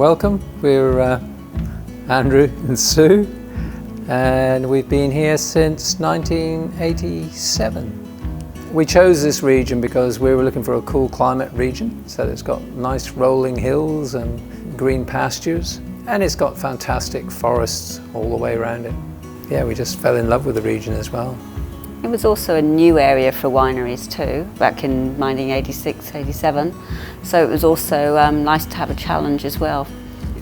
welcome. We're Andrew and Sue, and we've been here since 1987. We chose this region because we were looking for a cool climate region, so it's got nice rolling hills and green pastures, and it's got fantastic forests all the way around it. Yeah, we just fell in love with the region as well. It was also a new area for wineries too, back in 1986, 87, so it was also nice to have a challenge as well.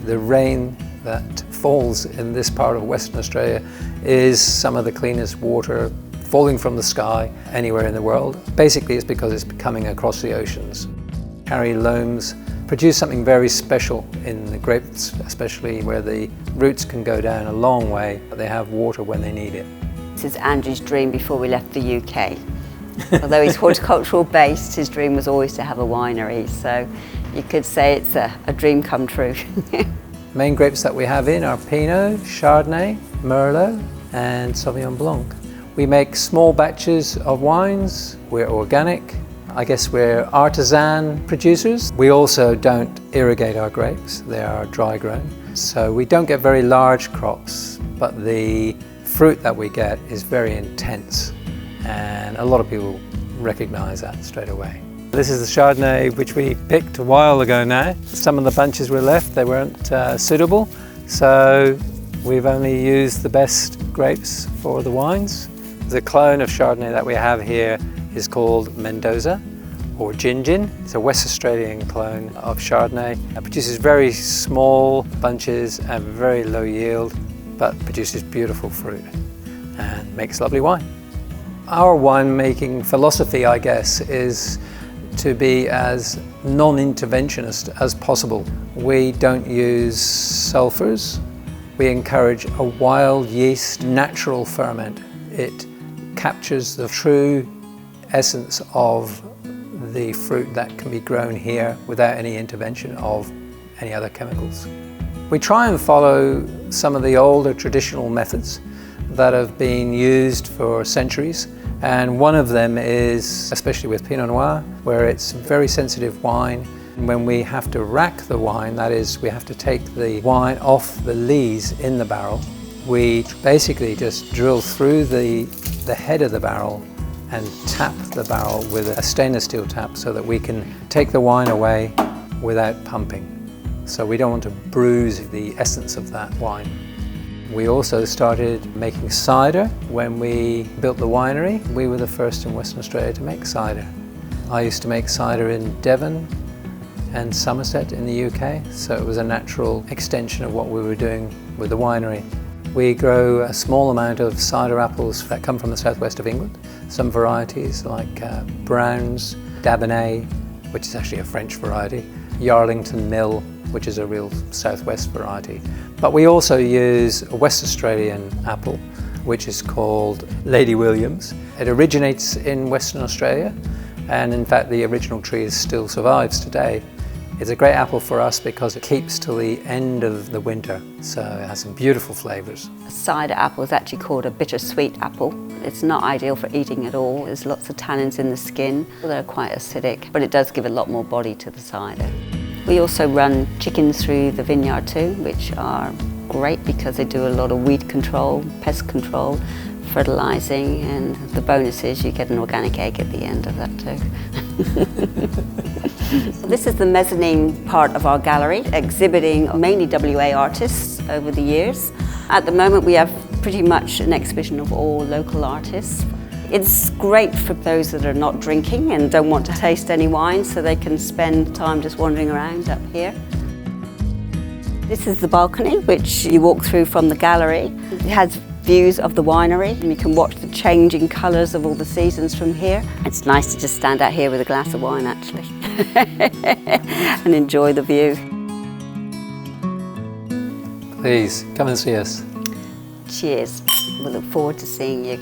The rain that falls in this part of Western Australia is some of the cleanest water falling from the sky anywhere in the world. Basically it's because it's coming across the oceans. Carry loams produce something very special in the grapes, especially where the roots can go down a long way, but they have water when they need it. This is Andrew's dream before we left the UK. Although he's horticultural based, his dream was always to have a winery, so you could say it's a dream come true. Main grapes that we have in are Pinot, Chardonnay, Merlot and Sauvignon Blanc. We make small batches of wines, we're organic, I guess we're artisan producers. We also don't irrigate our grapes, they are dry grown. So we don't get very large crops, but the fruit that we get is very intense, and a lot of people recognize that straight away. This is the Chardonnay which we picked a while ago now. Some of the bunches were left, they weren't suitable, so we've only used the best grapes for the wines. The clone of Chardonnay that we have here is called Mendoza or Gin Gin. It's a West Australian clone of Chardonnay. It produces very small bunches and very low yield, but produces beautiful fruit and makes lovely wine. Our winemaking philosophy, I guess, is to be as non-interventionist as possible. We don't use sulfurs. We encourage a wild yeast natural ferment. It captures the true essence of the fruit that can be grown here without any intervention of any other chemicals. We try and follow some of the older traditional methods that have been used for centuries, and one of them is, especially with Pinot Noir, where it's a very sensitive wine. When we have to rack the wine, that is, we have to take the wine off the lees in the barrel, we basically just drill through the head of the barrel and tap the barrel with a stainless steel tap so that we can take the wine away without pumping. So we don't want to bruise the essence of that wine. We also started making cider when we built the winery. We were the first in Western Australia to make cider. I used to make cider in Devon and Somerset in the UK, so it was a natural extension of what we were doing with the winery. We grow a small amount of cider apples that come from the southwest of England. Some varieties like Browns, Dabinet, which is actually a French variety, Yarlington Mill, which is a real southwest variety. But we also use a West Australian apple, which is called Lady Williams. It originates in Western Australia, and in fact the original tree still survives today. It's a great apple for us because it keeps till the end of the winter, so it has some beautiful flavours. A cider apple is actually called a bittersweet apple. It's not ideal for eating at all. There's lots of tannins in the skin. They're quite acidic, but it does give a lot more body to the cider. We also run chickens through the vineyard too, which are great because they do a lot of weed control, pest control, fertilising, and the bonus is you get an organic egg at the end of that too. This is the mezzanine part of our gallery, exhibiting mainly WA artists over the years. At the moment we have pretty much an exhibition of all local artists. It's great for those that are not drinking and don't want to taste any wine, so they can spend time just wandering around up here. This is the balcony, which you walk through from the gallery. It has views of the winery, and you can watch the changing colours of all the seasons from here. It's nice to just stand out here with a glass of wine, actually, and enjoy the view. Please, come and see us. Cheers. We look forward to seeing you.